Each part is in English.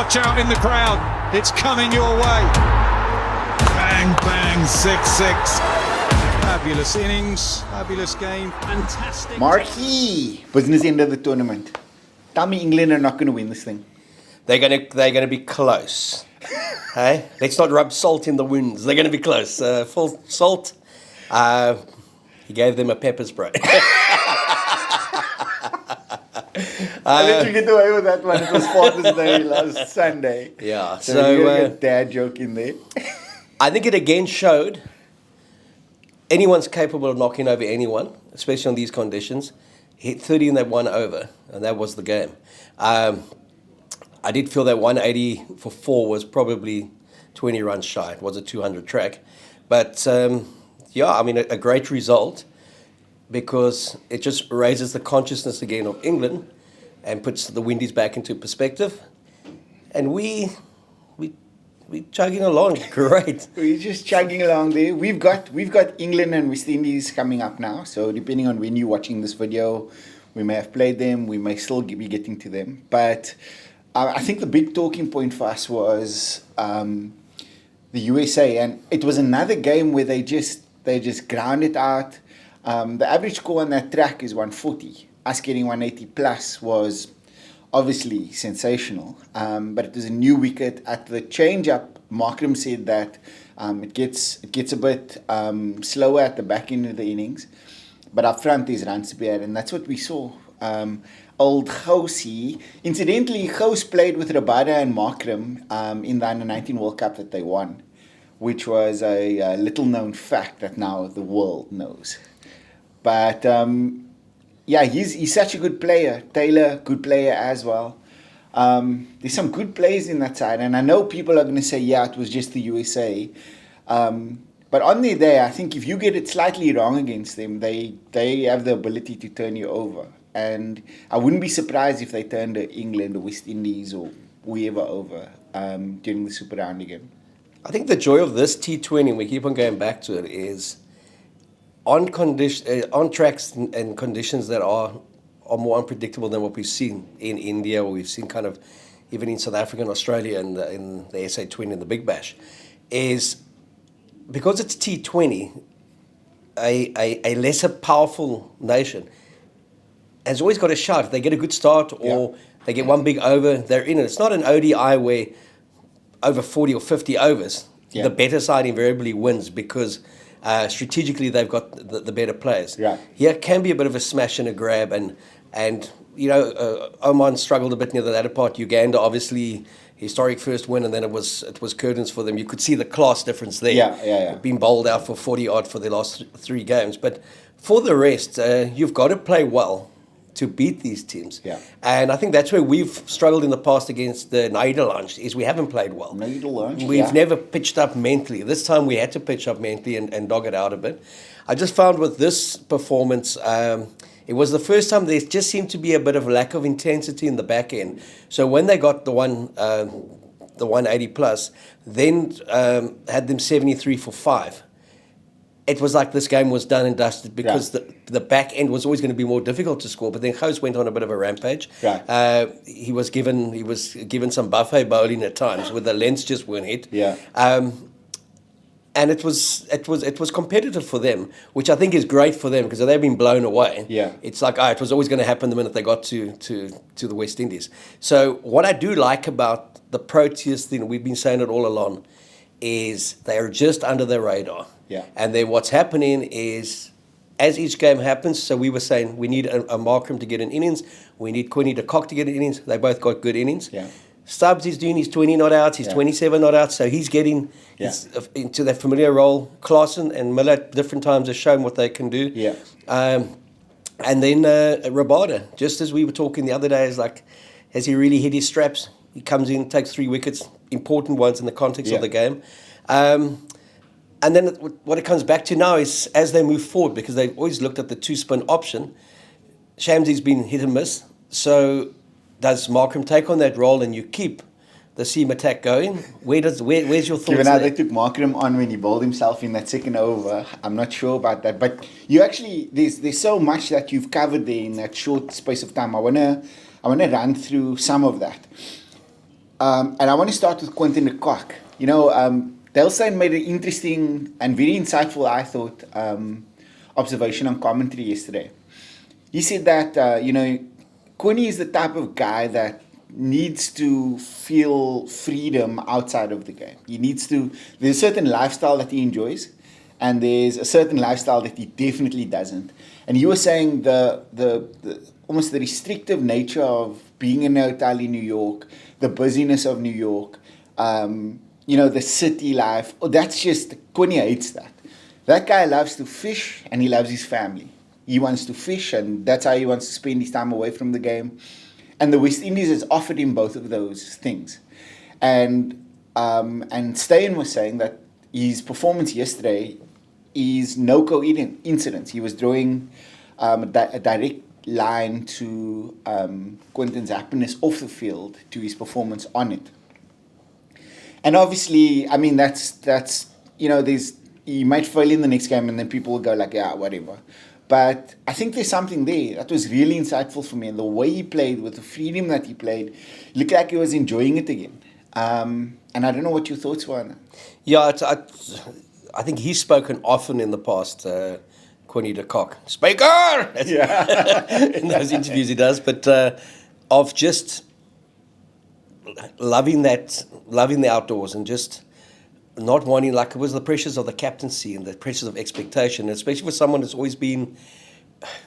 Watch out in the crowd. It's coming your way. Bang, bang, 6-6. Fabulous innings, fabulous game. Fantastic. Marquee, business end of the tournament. Tell me England are not going to win this thing. They're gonna be close. Hey, let's not rub salt in the wounds. They're gonna be close. Full salt. He gave them a pepper spray. I let you get away with that one. It was Father's Day last Sunday. Yeah, so you get a dad joke in there. I think it again showed anyone's capable of knocking over anyone, especially on these conditions. Hit 30 in that one over, and that was the game. I did feel that 180 for 4 was probably 20 runs shy. It was a 200 track. But, yeah, I mean, a great result because it just raises the consciousness again of England and puts the Windies back into perspective. And we're chugging along. Great. We're just chugging along there. We've got England and West Indies coming up now. So depending on when you're watching this video, we may have played them. We may still be getting to them. But I think the big talking point for us was the USA. And it was another game where they just ground it out. The average score on that track is 140. Us getting 180 plus was obviously sensational. But it was a new wicket. At the change-up, Markram said that it gets a bit slower at the back end of the innings. But up front, there's runs to be had. And that's what we saw. Old Gousie. Incidentally, Gous played with Rabada and Markram in the Under-19 World Cup that they won, which was a little-known fact that now the world knows. But, yeah, he's such a good player. Taylor, good player as well. There's some good players in that side. And I know people are going to say, yeah, it was just the USA. But on their day, I think if you get it slightly wrong against them, they have the ability to turn you over. And I wouldn't be surprised if they turned England or West Indies or whoever over during the Super Round again. I think the joy of this T20, we keep on going back to it, is on tracks and conditions that are more unpredictable than what we've seen in India, or we've seen kind of even in South Africa and Australia and in the SA20 and the Big Bash, is because it's T20, a lesser powerful nation has always got a shot. If they get a good start or they get one big over, they're in it. It's not an ODI where over 40 or 50 overs, the better side invariably wins because strategically they've got the better players. Yeah. Here can be a bit of a smash and a grab, and you know, Oman struggled a bit near the latter part. Uganda, obviously, historic first win, and then it was curtains for them. You could see the class difference there. Yeah. Being bowled out for 40 odd for the last 3 games. But for the rest, you've got to play well to beat these teams. Yeah. And I think that's where we've struggled in the past against the Nederland, is we haven't played well. We've never pitched up mentally. This time we had to pitch up mentally and dog it out a bit. I just found with this performance, it was the first time there just seemed to be a bit of lack of intensity in the back end. So when they got the 180 plus, then had them 73 for 5. It was like this game was done and dusted because the back end was always going to be more difficult to score. But then Gous went on a bit of a rampage. Right. He was given some buffet bowling at times where the lengths just weren't hit. Yeah. And it was competitive for them, which I think is great for them because they've been blown away. Yeah. It's like it was always going to happen the minute they got to the West Indies. So what I do like about the Proteas thing, we've been saying it all along, is they are just under the radar. Yeah. And then what's happening is, as each game happens, so we were saying we need a Markram to get an innings, we need Quinton de Kock to get an innings. They both got good innings. Yeah. Stubbs is doing his 20 not outs, his 27 not outs, so he's getting into that familiar role. Klaasen and Miller at different times have shown what they can do. Yeah. And then Rabada, just as we were talking the other day, is like, has he really hit his straps? He comes in, takes 3 wickets, important ones in the context of the game. And then what it comes back to now is as they move forward, because they've always looked at the 2-spin option, Shamsi's been hit and miss. So does Markram take on that role and you keep the seam attack going? Where's your thoughts? Given how they took Markram on when he bowled himself in that second over, I'm not sure about that. But you actually, there's so much that you've covered there in that short space of time. I wanna run through some of that. And I want to start with Quinton de Kock. You know, Delstein made an interesting and very insightful, I thought, observation on commentary yesterday. He said that, you know, Quinny is the type of guy that needs to feel freedom outside of the game. He needs to, there's a certain lifestyle that he enjoys, and there's a certain lifestyle that he definitely doesn't. And you were saying the almost the restrictive nature of being in a hotel in New York, the busyness of New York, you know, the city life. Oh, that's just, Quinny hates that. That guy loves to fish and he loves his family. He wants to fish and that's how he wants to spend his time away from the game. And the West Indies has offered him both of those things. And Steyn was saying that his performance yesterday is no coincidence. He was drawing a direct line to Quinton's happiness off the field to his performance on it. And obviously, I mean, that's you know, he might fail in the next game and then people will go like, yeah, whatever. But I think there's something there that was really insightful for me. And the way he played, with the freedom that he played, looked like he was enjoying it again. And I don't know what your thoughts were on that. Yeah, I think he's spoken often in the past, Quinton de Kock. Speaker! Yeah. In those interviews he does. But of just loving the outdoors and just not wanting, like it was the pressures of the captaincy and the pressures of expectation, especially for someone that's always been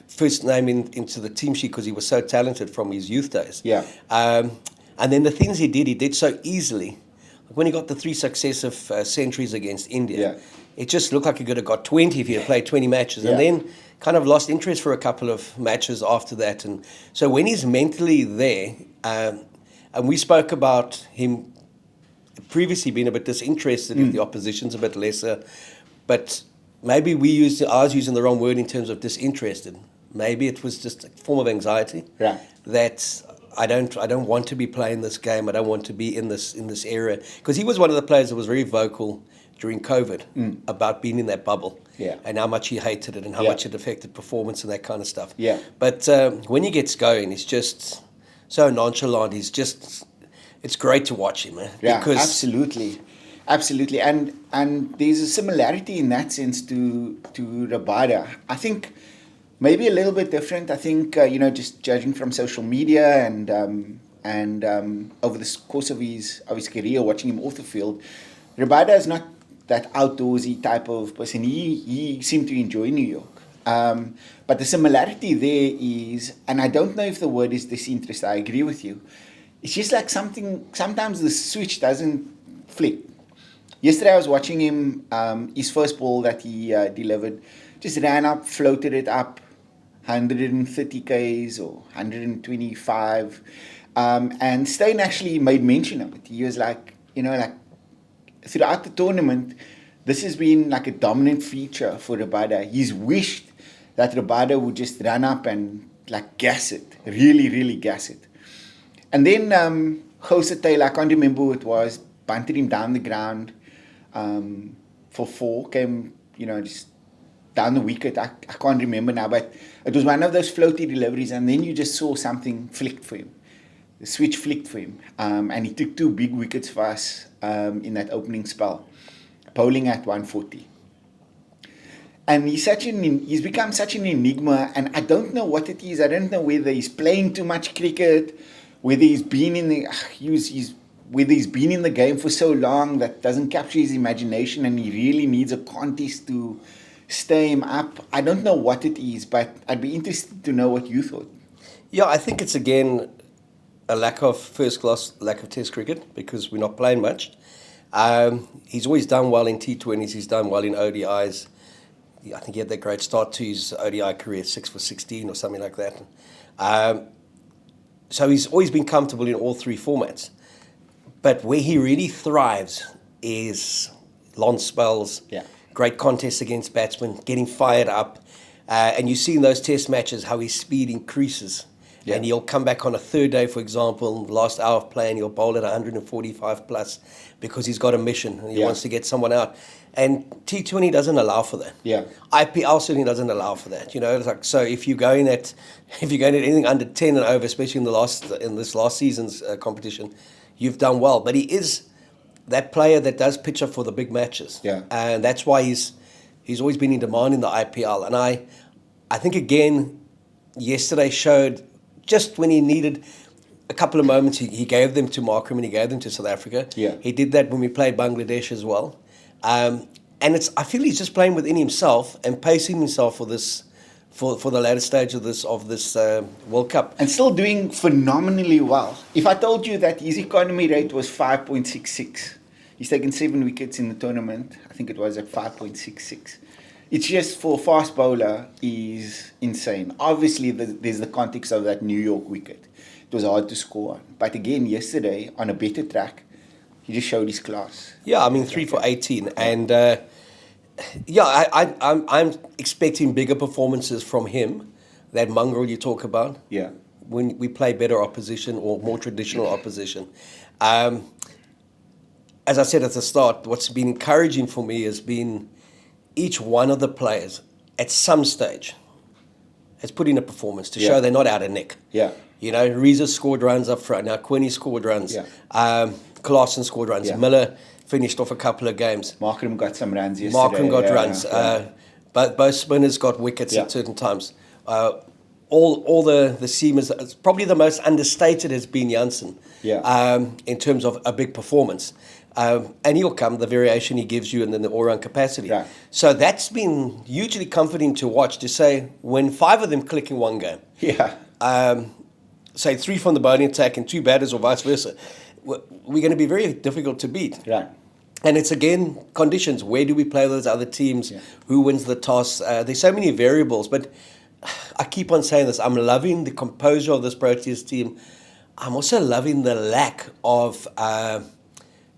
first name into the team sheet because he was so talented from his youth days. Yeah. And then the things he did so easily. When he got the 3 successive centuries against India, it just looked like he could have got 20 if he had played 20 matches. And then kind of lost interest for a couple of matches after that. And so when he's mentally there, and we spoke about him previously being a bit disinterested if the opposition's a bit lesser, but maybe I was using the wrong word in terms of disinterested. Maybe it was just a form of anxiety that I don't want to be playing this game. I don't want to be in this area, because he was one of the players that was very vocal during COVID about being in that bubble and how much he hated it and how much it affected performance and that kind of stuff. Yeah. But when he gets going, he's just so nonchalant. It's great to watch him, man. Yeah, Because absolutely. And there's a similarity in that sense to Rabada. I think maybe a little bit different. I think you know, just judging from social media and over the course of his career, watching him off the field, Rabada is not that outdoorsy type of person. He seemed to enjoy New York. But the similarity there is, and I don't know if the word is disinterest. I agree with you. It's just like sometimes the switch doesn't flick. Yesterday I was watching him, his first ball that he delivered, just ran up, floated it up, 130 Ks or 125. And Steyn actually made mention of it. He was like, you know, like throughout the tournament, this has been like a dominant feature for Rabada. He's wished that Rabada would just run up and like gas it, really, really gas it. And then Jose Taylor, I can't remember who it was, bunted him down the ground for 4, came, you know, just down the wicket. I can't remember now, but it was one of those floaty deliveries, and then you just saw something flicked for him. The switch flicked for him, and he took 2 big wickets for us in that opening spell, bowling at 140. And he's become such an enigma, and I don't know what it is. I don't know whether he's playing too much cricket, whether he's been in the game for so long that doesn't capture his imagination, and he really needs a contest to stay him up. I don't know what it is, but I'd be interested to know what you thought. Yeah, I think it's again a lack of Test cricket, because we're not playing much. He's always done well in T20s. He's done well in ODIs. I think he had that great start to his ODI career, 6 for 16 or something like that. So he's always been comfortable in all 3 formats. But where he really thrives is long spells, great contests against batsmen, getting fired up. And you see in those test matches how his speed increases. And he'll come back on a 3rd day, for example, last hour of play, and he'll bowl at 145 plus because he's got a mission and he wants to get someone out. And T20 doesn't allow for that. IPL certainly doesn't allow for that. You know, it's like, so if you're going at anything under 10 and over, especially in this last season's competition, you've done well. But he is that player that does pitch up for the big matches. Yeah. And that's why he's always been in demand in the IPL. And I think, again, yesterday showed just when he needed a couple of moments, he gave them to Markram and he gave them to South Africa. Yeah. He did that when we played Bangladesh as well. And I feel he's just playing within himself and pacing himself for this, for the latter stage of this World Cup. And still doing phenomenally well. If I told you that his economy rate was 5.66, he's taken 7 wickets in the tournament. I think it was at 5.66. It's just, for a fast bowler, is insane. Obviously, there's the context of that New York wicket. It was hard to score on. But again, yesterday, on a better track, he just showed his class. Yeah, I mean, 3 for 18. And, I'm expecting bigger performances from him, that mongrel you talk about. Yeah. When we play better opposition or more traditional opposition. As I said at the start, what's been encouraging for me has been each one of the players at some stage has put in a performance to show they're not out of nick. Yeah. You know, Reza scored runs up front. Now Quinny scored runs. Yeah. Klaasen scored runs. Yeah. Miller finished off a couple of games. Markram got some runs yesterday. Markram got runs. Yeah. Both spinners got wickets at certain times. All the seamers, probably the most understated has been Janssen. In terms of a big performance. And he'll come, the variation he gives you and then the all-round capacity. Right. So that's been hugely comforting to watch, to say when 5 of them click in one game. Yeah. Say 3 from the bowling attack and 2 batters or vice versa, we're going to be very difficult to beat. Right. And it's, again, conditions. Where do we play those other teams? Yeah. Who wins the toss? There's so many variables. But I keep on saying this. I'm loving the composure of this Proteas team. I'm also loving the lack of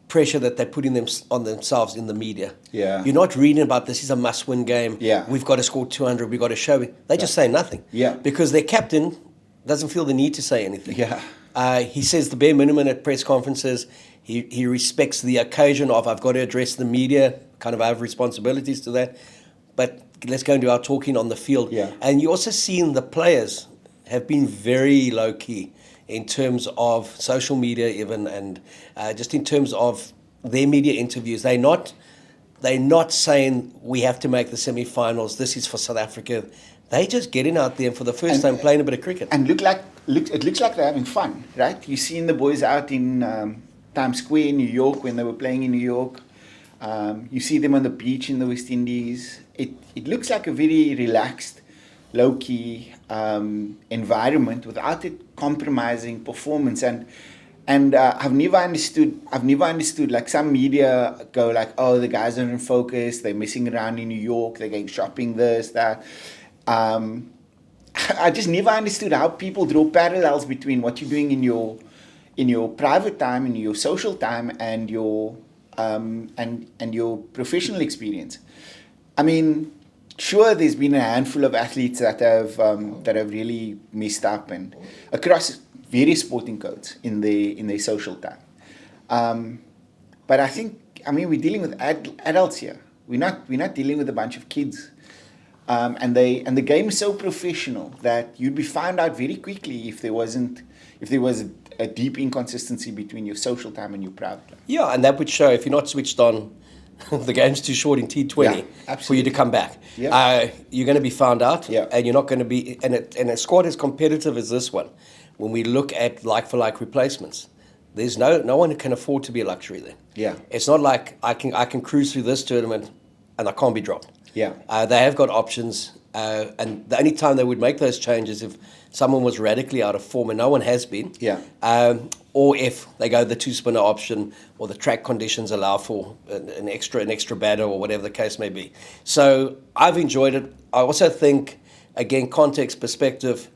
pressure that they're putting on themselves in the media. Yeah. You're not reading about this is a must-win game. Yeah. We've got to score 200. We've got to show it. They just say nothing. Yeah. Because their captain doesn't feel the need to say anything. Yeah. He says the bare minimum at press conferences. He respects the occasion of, I've got to address the media, kind of I have responsibilities to that. But let's go and do our talking on the field. Yeah. And you also seen the players have been very low-key in terms of social media even, and just in terms of their media interviews. They're not saying we have to make the semi-finals, this is for South Africa. They just getting out there and for the first time playing a bit of cricket. And it looks like they're having fun, right? You've seen the boys out in Times Square in New York when they were playing in New York. You see them on the beach in the West Indies. It looks like a very relaxed, low-key environment without it compromising performance. And I've never understood, like some media go like, oh, the guys aren't focused, they're messing around in New York, they're going shopping, this, that. I just never understood how people draw parallels between what you're doing in your private time, in your social time, and your professional experience. I mean, sure, there's been a handful of athletes that have really messed up and across various sporting codes in their social time. But I think, we're dealing with adults here. We're not dealing with a bunch of kids. And the game is so professional that you'd be found out very quickly if there was a deep inconsistency between your social time and your private life. Yeah, and that would show if you're not switched on. The game's too short in T20 for you to come back. Yeah. You're going to be found out, Yeah. and you're not going to be. And a squad as competitive as this one, when we look at like-for-like replacements, there's no one who can afford to be a luxury there. Yeah. It's not like I can cruise through this tournament and I can't be dropped. Yeah. They have got options, and the only time they would make those changes if someone was radically out of form, and no one has been. Yeah. Or if they go the 2-spinner option, or the track conditions allow for an extra batter, or whatever the case may be. So I've enjoyed it. I also think, again, context perspective,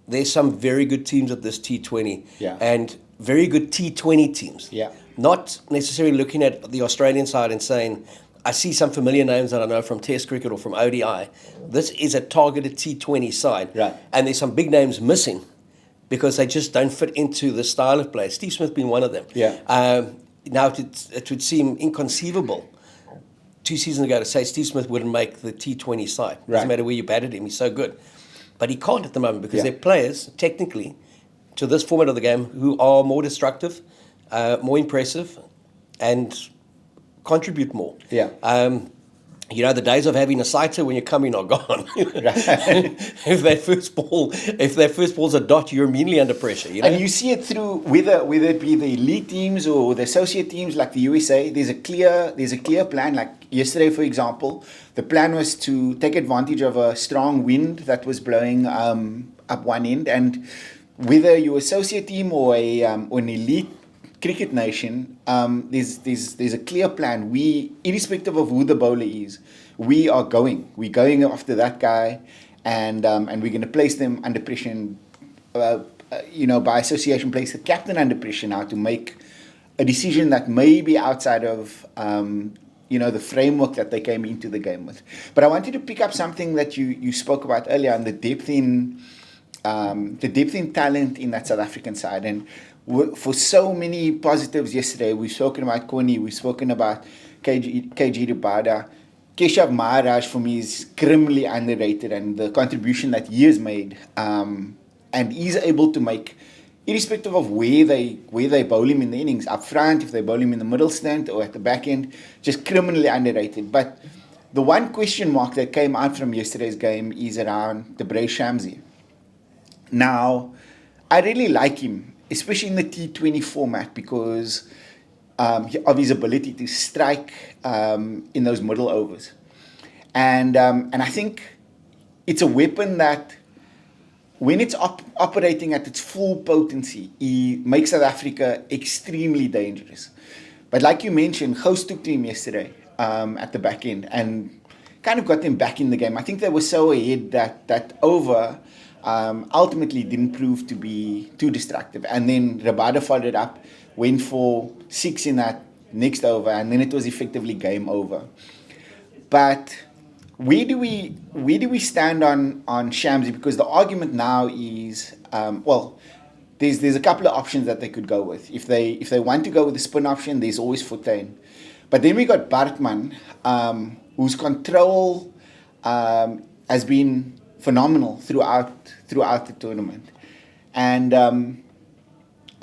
there's some very good teams at this T20, and very good T20 teams. Yeah. Not necessarily looking at the Australian side and saying, I see some familiar names that I know from Test cricket or from ODI. This is a targeted T20 side. Right. And there's some big names missing because they just don't fit into the style of play. Steve Smith being one of them. Yeah. Now it would seem inconceivable 2 seasons ago to say Steve Smith wouldn't make the T20 side. Doesn't matter where you batted him, he's so good. But he can't at the moment because they're players, technically, to this format of the game who are more destructive, more impressive, and contribute more. Yeah. You know, the days of having a sighter when you're coming are gone. if that first ball's a dot, you're immediately under pressure. You know? And you see it through whether it be the elite teams or the associate teams like the USA. There's a clear plan. Like yesterday, for example, the plan was to take advantage of a strong wind that was blowing up one end, and whether you're associate team or an elite cricket nation, there's a clear plan. We, irrespective of who the bowler is, we're going after that guy, and we're going to place them under pressure. And, by association, place the captain under pressure now to make a decision that may be outside of the framework that they came into the game with. But I wanted to pick up something that you spoke about earlier on the depth in talent in that South African side. And for so many positives yesterday, we've spoken about Connie, we've spoken about KG Rabada. Keshav Maharaj, for me, is criminally underrated, and the contribution that he has made and he's able to make, irrespective of where they bowl him in the innings, up front, if they bowl him in the middle stand or at the back end, just criminally underrated. But the one question mark that came out from yesterday's game is around Debre Shamsi. Now, I really like him, especially in the T20 format, because of his ability to strike in those middle overs. And I think it's a weapon that, when it's operating at its full potency, he makes South Africa extremely dangerous. But like you mentioned, Gous took to him yesterday at the back end and kind of got them back in the game. I think they were so ahead that over ultimately didn't prove to be too destructive. And then Rabada followed it up, went for 6 in that next over, and then it was effectively game over. But where do we stand on Shamsi? Because the argument now is, there's a couple of options that they could go with. If they want to go with the spin option, there's always Fortuin. But then we got Bartman, whose control has been phenomenal throughout the tournament, and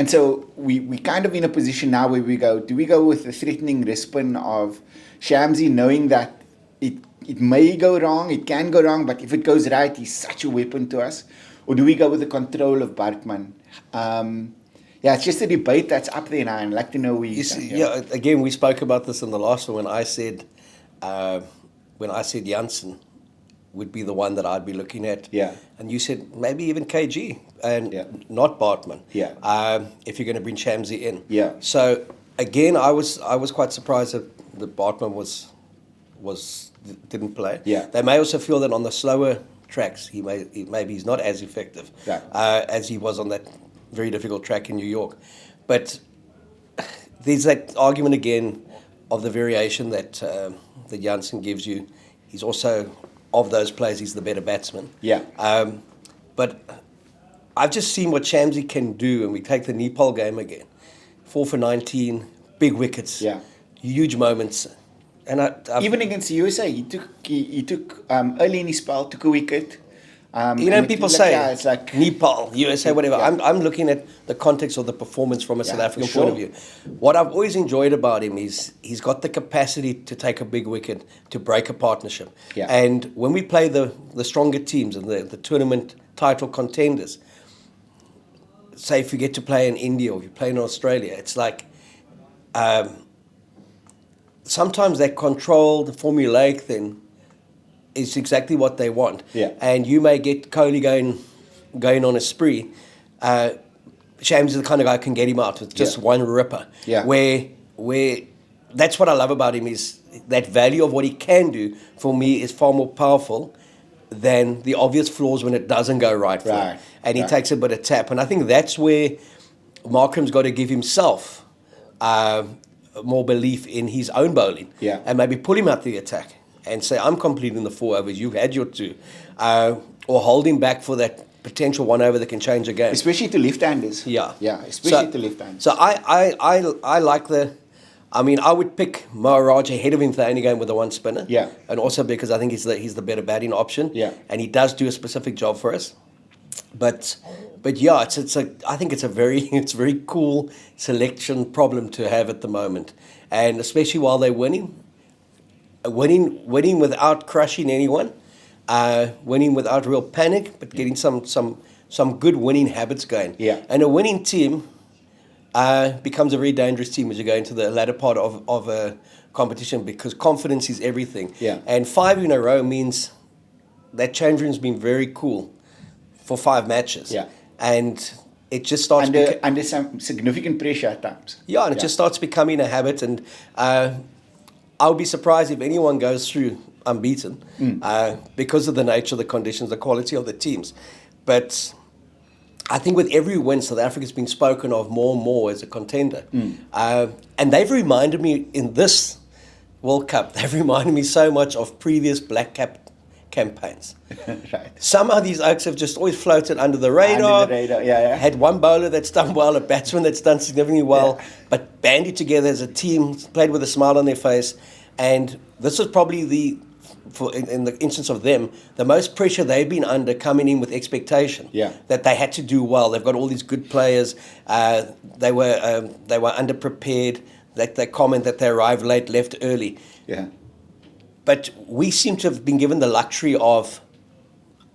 so we kind of in a position now where do we go with the threatening wrist spin of Shamsi, knowing that it may go wrong, it can go wrong, but if it goes right, he's such a weapon to us, or do we go with the control of Bartman? It's just a debate that's up there now, and I'd like to know where you stand. Yeah, again, we spoke about this in the last one when I said Janssen would be the one that I'd be looking at. Yeah. And you said maybe even KG and not Bartman. Yeah. If you're going to bring Shamsi in. Yeah. So again, I was quite surprised that Bartman didn't play. Yeah. They may also feel that on the slower tracks maybe he's not as effective as he was on that very difficult track in New York. But there's that argument again of the variation that Janssen gives you. He's also, of those players, he's the better batsman. Yeah. But I've just seen what Shamsi can do, and we take the Nepal game again. 4 for 19, big wickets, huge moments. And even against the USA, he took early in his spell, took a wicket. People say it's like Nepal, USA, whatever. Yeah. I'm looking at the context of the performance from a South African point of view. What I've always enjoyed about him is he's got the capacity to take a big wicket, to break a partnership. Yeah. And when we play the stronger teams and the tournament title contenders, say if you get to play in India or if you play in Australia, it's like sometimes that control, the formulaic thing, is exactly what they want. Yeah. And you may get Kohli going on a spree. Shams is the kind of guy who can get him out with just one ripper. Yeah. Where that's what I love about him, is that value of what he can do, for me, is far more powerful than the obvious flaws when it doesn't go right for him. And he takes a bit of tap. And I think that's where Markram's got to give himself more belief in his own bowling. Yeah. And maybe pull him out the attack and say, I'm completing the 4 overs, you've had your 2. Or hold him back for that potential 1 over that can change a game. Especially to left-handers. Yeah. Yeah, especially to left-handers. So I like I would pick Maharaj ahead of him for the only game with the 1 spinner. Yeah. And also because I think he's the better batting option. Yeah. And he does do a specific job for us. But yeah, I think it's a very cool selection problem to have at the moment, and especially while they're winning without crushing anyone, winning without real panic, but getting some good winning habits going. Yeah. And a winning team becomes a very dangerous team as you go into the latter part of a competition, because confidence is everything. Yeah. And 5 in a row means that change room's been very cool for 5 matches. Yeah. And it just starts under some significant pressure at times. yeah, and it just starts becoming a habit. And I would be surprised if anyone goes through unbeaten because of the nature of the conditions, the quality of the teams. But I think with every win, South Africa's been spoken of more and more as a contender. And they've reminded me in this World Cup, they've reminded me so much of previous Black Cap campaigns. Right. Somehow these Oaks have just always floated under the radar. Under the radar, yeah. Had one bowler that's done well, a batsman that's done significantly well, but banded together as a team, played with a smile on their face. And this is probably in the instance of them, the most pressure they've been under, coming in with expectation. Yeah. That they had to do well. They've got all these good players. They were underprepared. They comment that they arrived late, left early. Yeah. But we seem to have been given the luxury of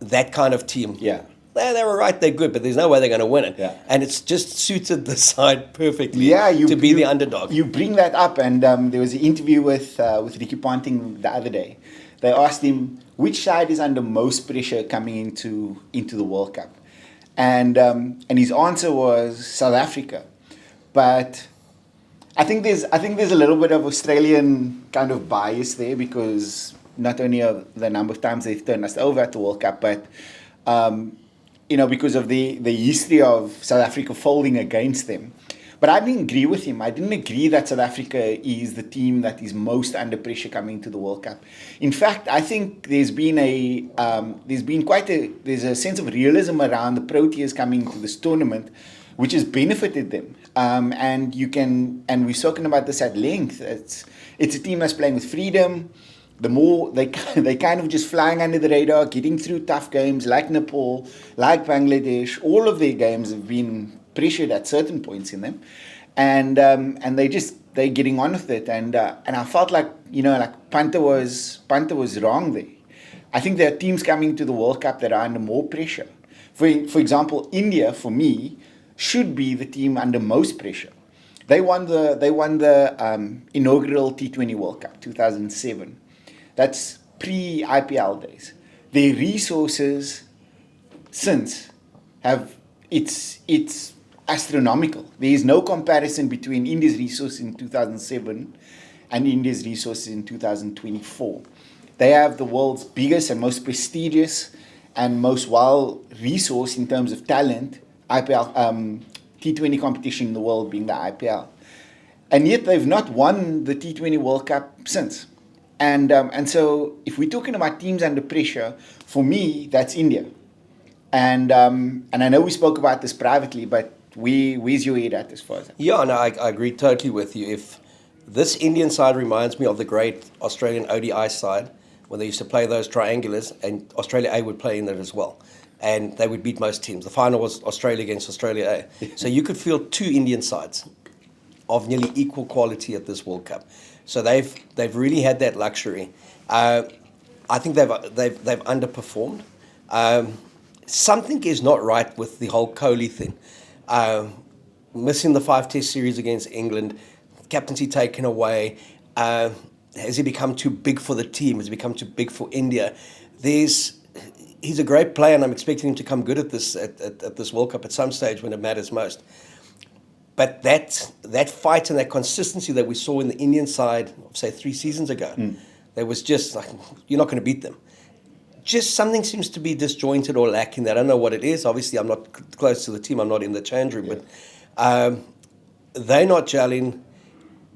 that kind of team. Yeah. They were right, they're good, but there's no way they're going to win it. Yeah. And it's just suited the side perfectly to be the underdog. You bring that up, and there was an interview with Ricky Ponting the other day. They asked him which side is under most pressure coming into the World Cup, and his answer was South Africa. But I think there's a little bit of Australian kind of bias there, because not only of the number of times they've turned us over at the World Cup, but because of the history of South Africa folding against them. But I didn't agree with him. I didn't agree that South Africa is the team that is most under pressure coming to the World Cup. In fact, I think there's a sense of realism around the Proteas coming to this tournament, which has benefited them. And we've spoken about this at length. It's a team that's playing with freedom. The more they kind of just flying under the radar, getting through tough games like Nepal, like Bangladesh. All of their games have been pressured at certain points in them, and they're getting on with it. And I felt like Panta was wrong there. I think there are teams coming to the World Cup that are under more pressure. For example, India, for me, should be the team under most pressure. They won the inaugural T20 World Cup 2007. That's pre-IPL days. Their resources since it's astronomical. There is no comparison between India's resources in 2007 and India's resources in 2024. They have the world's biggest and most prestigious and most well-resourced in terms of talent IPL T20 competition in the world, being the IPL. And yet they've not won the T20 World Cup since. And so if we're talking about teams under pressure, for me, that's India. And I know we spoke about this privately, but where's your head at as far as that? Yeah, no, I agree totally with you. If this Indian side reminds me of the great Australian ODI side, when they used to play those triangulars, and Australia A would play in it as well. And they would beat most teams. The final was Australia against Australia A. So you could feel 2 Indian sides of nearly equal quality at this World Cup. So they've really had that luxury. I think they've underperformed. Something is not right with the whole Kohli thing. Missing the 5-test series against England, captaincy taken away. Has he become too big for the team? Has he become too big for India? He's a great player, and I'm expecting him to come good at this World Cup at some stage when it matters most. But that fight and that consistency that we saw in the Indian side, say 3 seasons ago, there was just like, you're not going to beat them. Just something seems to be disjointed or lacking there. I don't know what it is. Obviously, I'm not close to the team. I'm not in the change room. Yeah. But they're not gelling,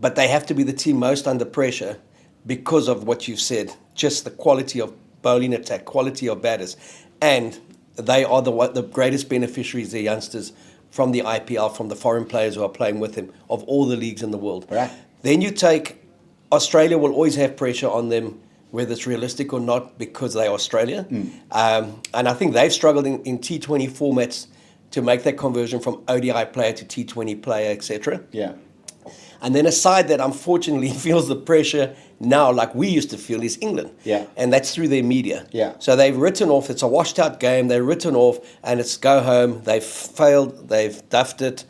but they have to be the team most under pressure because of what you've said, just the quality of bowling attack, quality of batters. And they are the greatest beneficiaries, the youngsters, from the IPL, from the foreign players who are playing with him, of all the leagues in the world. Right. Then you take Australia will always have pressure on them whether it's realistic or not, because they're Australia. And I think they've struggled in T20 formats to make that conversion from ODI player to T20 player, etc. Yeah. And then a side that unfortunately feels the pressure now, like we used to feel, is England. Yeah. And that's through their media. Yeah. So they've written off, it's a washed out game, they're written off, and it's go home, they've failed, they've duffed it,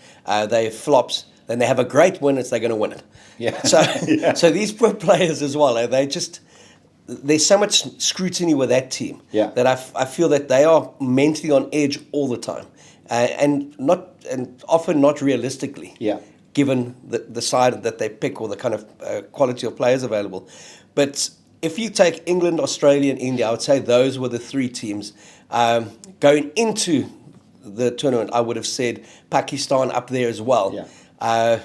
they've flopped, then they have a great win, they're going to win it. Yeah. So, Yeah. so these poor players as well, there's so much scrutiny with that team that I feel that they are mentally on edge all the time, and often not realistically. Yeah. Given the side that they pick or the kind of quality of players available. But if you take England, Australia, and India, I would say those were the three teams. Going into the tournament, I would have said Pakistan up there as well. Yeah. I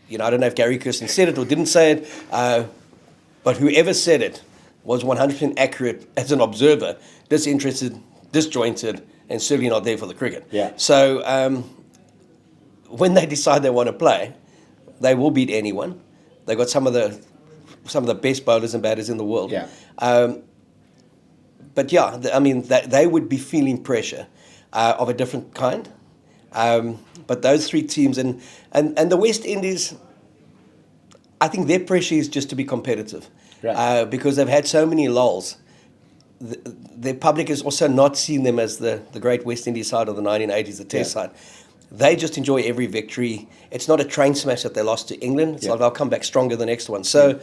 don't know if Gary Kirsten said it or didn't say it, but whoever said it was 100% accurate as an observer, disinterested, disjointed, and certainly not there for the cricket. Yeah. So when they decide they want to play, they will beat anyone. They've got some of the best bowlers and batters in the world. Yeah. But yeah, I mean, they would be feeling pressure of a different kind. But those three teams and the West Indies, I think their pressure is just to be competitive. Right. Because they've had so many lulls. Their public has also not seen them as the great West Indies side of the 1980s, the Test side. They just enjoy every victory. It's not a train smash that they lost to England. It's like they'll come back stronger the next one. So,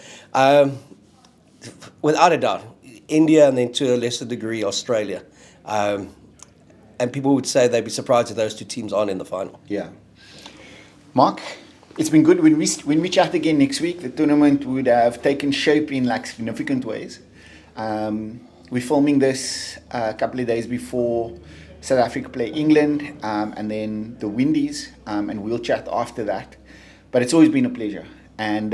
without a doubt, India and then to a lesser degree Australia. And people would say they'd be surprised if those two teams aren't in the final. Yeah. Mark, it's been good. When we chat again next week, the tournament would have taken shape in like significant ways. We're filming this a couple of days before South Africa play England, and then the Windies, and we'll chat after that. But it's always been a pleasure, and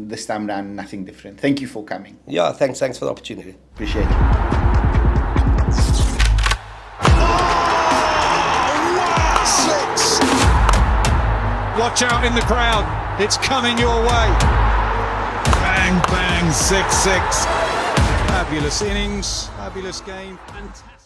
this time around, nothing different. Thank you for coming. Yeah, thanks for the opportunity. Appreciate it. Six. Watch out in the crowd. It's coming your way. Bang, bang, 6-6. Fabulous innings, fabulous game. Fantastic.